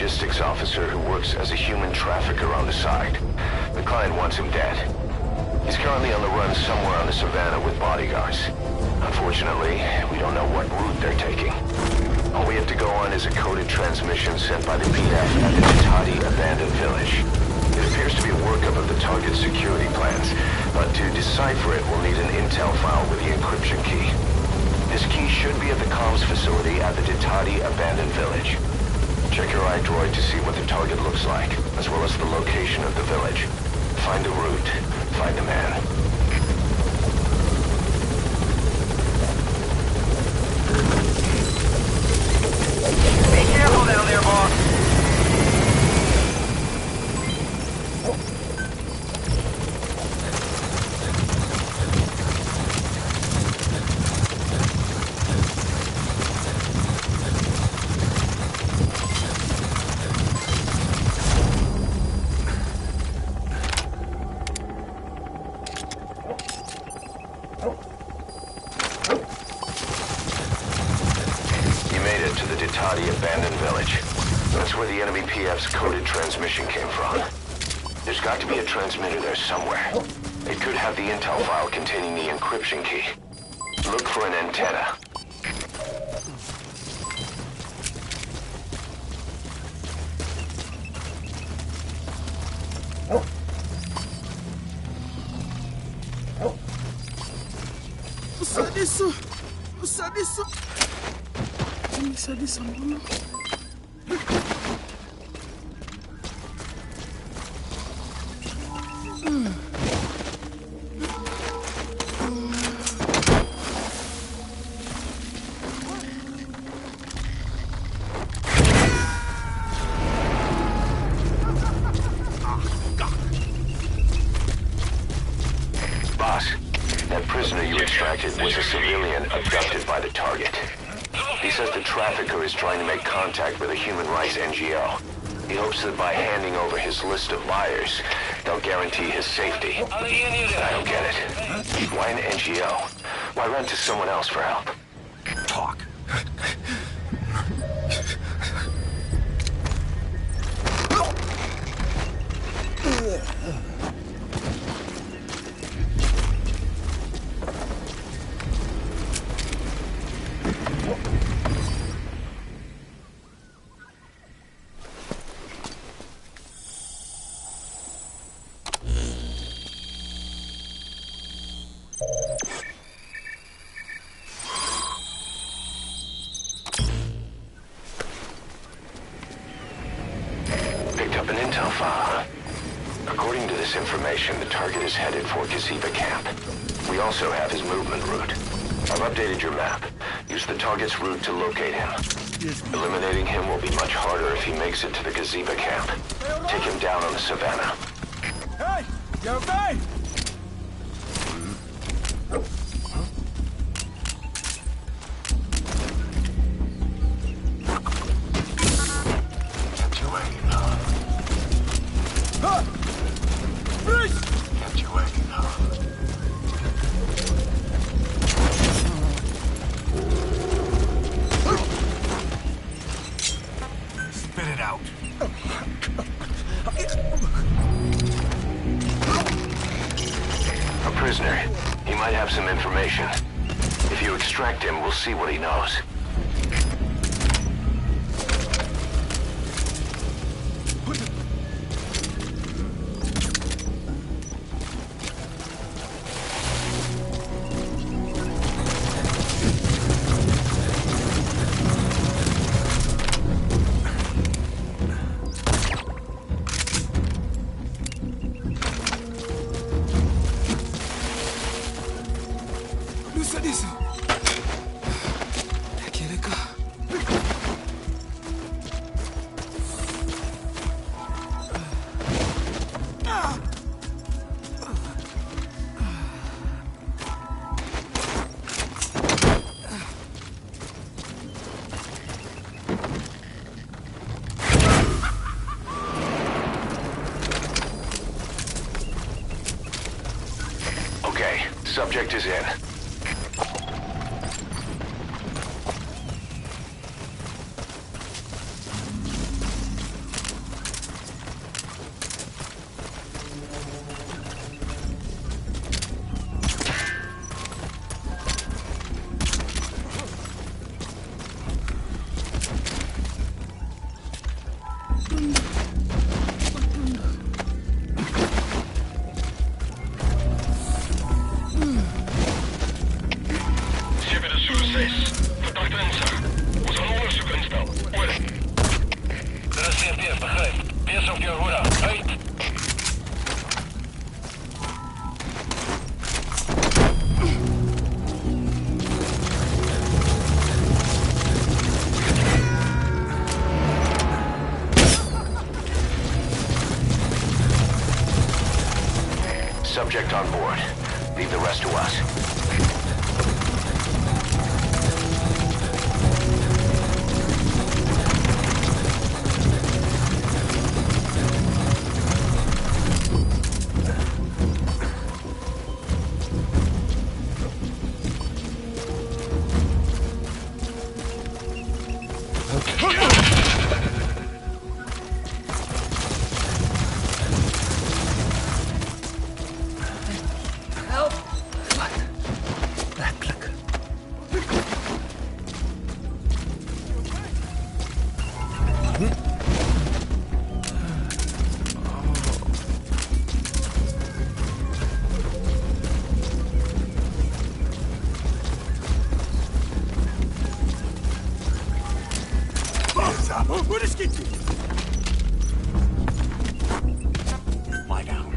logistics officer who works as a human trafficker on the side. The client wants him dead. He's currently on the run somewhere on the savannah with bodyguards. Unfortunately, we don't know what route they're taking. All we have to go on is a coded transmission sent by the PF at the Titati abandoned village. It appears to be a workup of the target's security plans, but to decipher it, we'll need an intel file with the encryption key. This key should be at the comms facility at the Titati abandoned village. Check your iDroid to see what the target looks like, as well as the location of the village. Find the route. Find the man. Be careful down there, boss. Abandoned village. That's where the enemy PF's coded transmission came from. There's got to be a transmitter there somewhere. It could have the intel file containing the encryption key. Look for an antenna. Usa disso. Bisa disambung. Boss, that prisoner you extracted was a civilian abducted by the target. He says the trafficker is trying to make contact with a human rights NGO. He hopes that by handing over his list of buyers, they'll guarantee his safety. I don't get it. Why an NGO? Why run to someone else for help? Talk. Up an intel file. According to this information, the target is headed for Gaziba camp. We also have his movement route. I've updated your map. Use the target's route to locate him. Eliminating him will be much harder if he makes it to the Gaziba camp. Take him down on the savannah. Hey! You okay? Prisoner. He might have some information. If you extract him, we'll see what he knows. Subject is in. 6. Verdachte inzaak. Ons gaan onderzoek instel. Oor. Dit is CP, begrijp. Wees op jou hoede. Uit. Subject on board. Leave the rest to us. Where is Kitty? Lie down.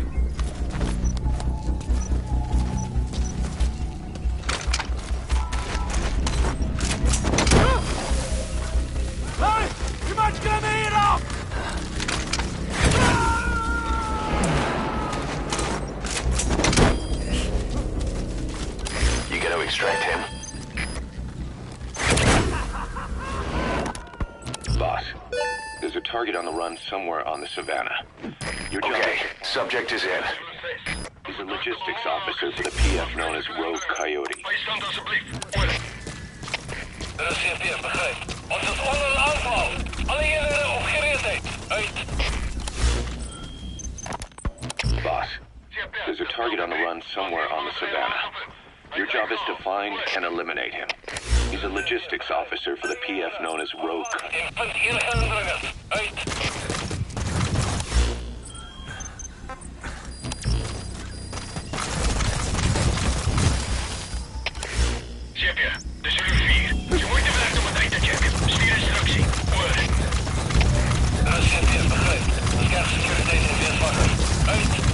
Hey! Je maakt me hier af! You gotta extract him. Boss, there's a target on the run somewhere on the Savannah. Your job Okay, subject is in. is a logistics officer for the PF known as Rogue Coyote. Bijstand alsjeblieft. Oor. Dit is CP, begrijp. Ons is onder een aanval. Alle eenheden op gereedheid. Uit. Boss, there's a target on the run somewhere on the Savannah. Your job is to find and eliminate him. He's a logistics officer for the PF known as Rogue. Ik vind enige indringers. Uit. Zeepje, dit is jullie 4. Je moet de weg om het uit te checken. Stuur instructie. Oor. Dat is CP, begrijp. De kernsecuriteit is weer zwakker. Uit.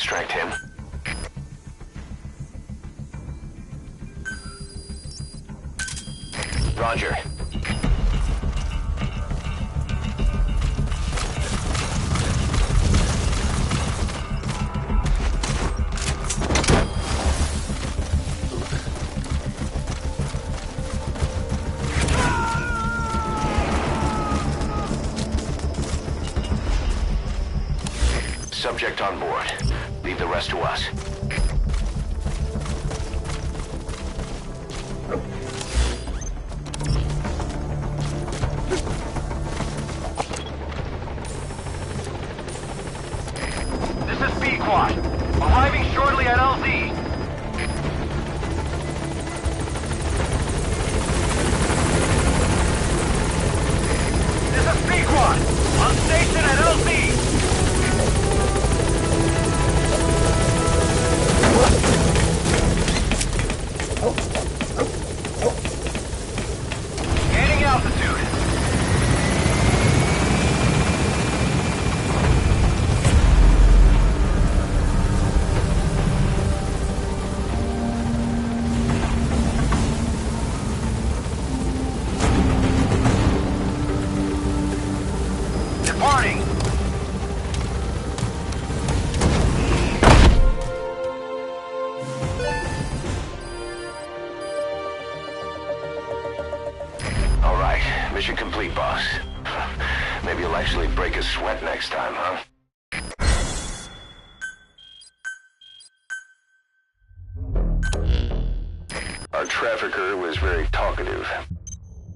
distract him. Roger. Subject on board. Leave the rest to us. This is Pequod. Arriving shortly at LZ. This is Pequod. On station at LZ. Gaining altitude. Departing. All right, mission complete, boss. Maybe you'll actually break a sweat next time, huh? Our trafficker was very talkative.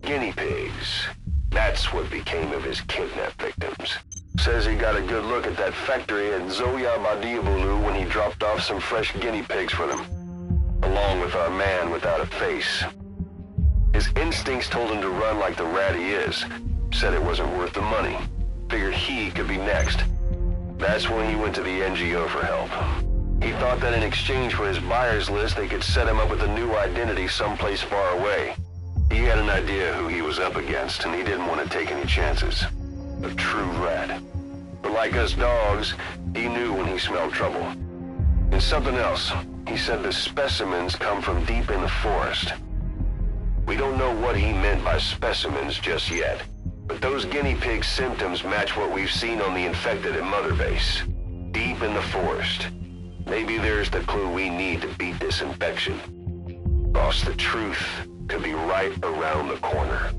Guinea pigs. That's what became of his kidnapped victims. Says he got a good look at that factory at Zoya Badiabulu when he dropped off some fresh guinea pigs for them, along with our man without a face. His instincts told him to run like the rat he is. Said it wasn't worth the money. Figured he could be next. That's when he went to the NGO for help. He thought that in exchange for his buyer's list, they could set him up with a new identity someplace far away. He had an idea who he was up against, and he didn't want to take any chances. A true rat. But like us dogs, he knew when he smelled trouble. And something else. He said the specimens come from deep in the forest. We don't know what he meant by specimens just yet, but those guinea pig symptoms match what we've seen on the infected at Mother Base. Deep in the forest. Maybe there's the clue we need to beat this infection. Boss, the truth could be right around the corner.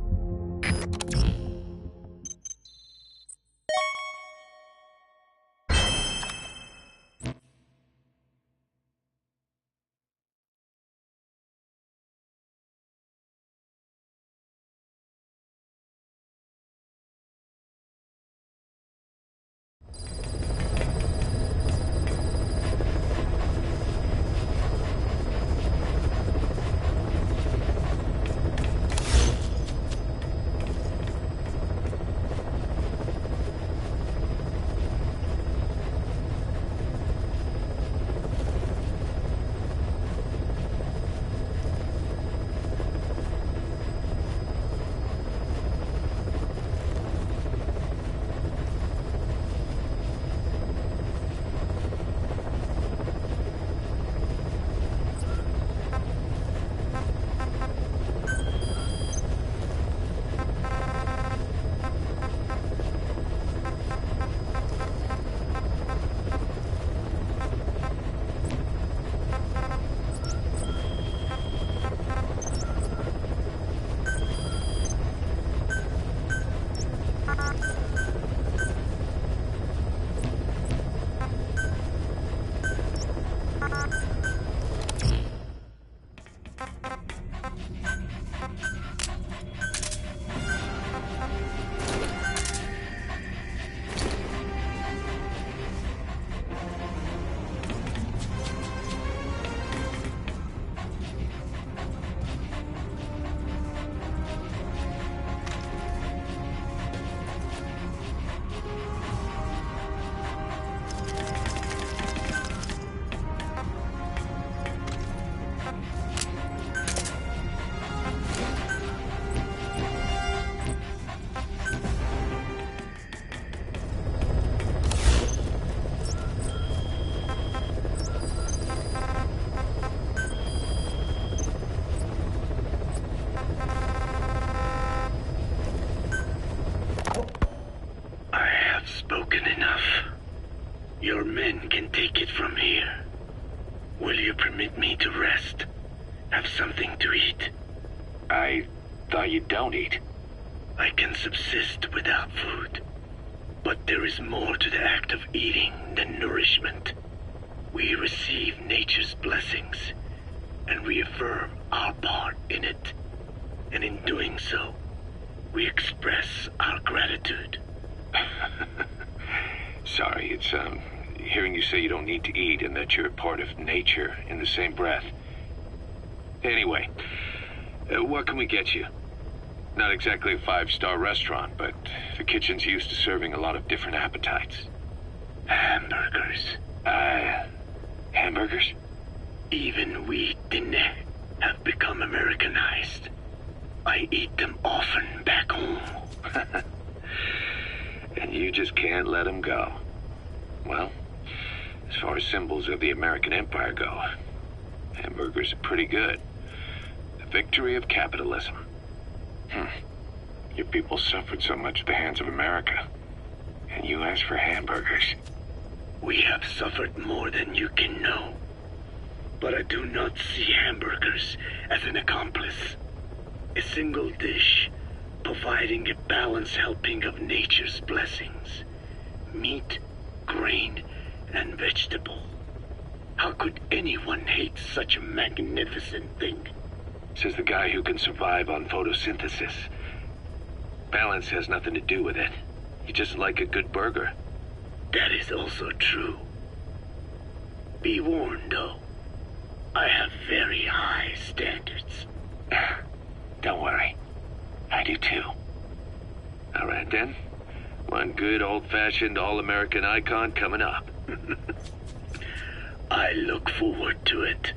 take it from here. Will you permit me to rest? Have something to eat? I thought you don't eat. I can subsist without food. But there is more to the act of eating than nourishment. We receive nature's blessings and reaffirm our part in it. And in doing so, we express our gratitude. Sorry, it's, hearing you say you don't need to eat and that you're a part of nature in the same breath. Anyway, what can we get you? Not exactly a five-star restaurant, but the kitchen's used to serving a lot of different appetites. Hamburgers. Hamburgers? Even we Dinne have become Americanized. I eat them often back home. And you just can't let them go. Well, as far as symbols of the American Empire go, hamburgers are pretty good. The victory of capitalism. Your people suffered so much at the hands of America. And you ask for hamburgers. We have suffered more than you can know. But I do not see hamburgers as an accomplice. A single dish, providing a balanced helping of nature's blessings. Meat, grain, and vegetable. How could anyone hate such a magnificent thing? Says the guy who can survive on photosynthesis. Balance has nothing to do with it. You just like a good burger. That is also true. Be warned, though. I have very high standards. Don't worry. I do too. All right then. One good old-fashioned all-American icon coming up. I look forward to it.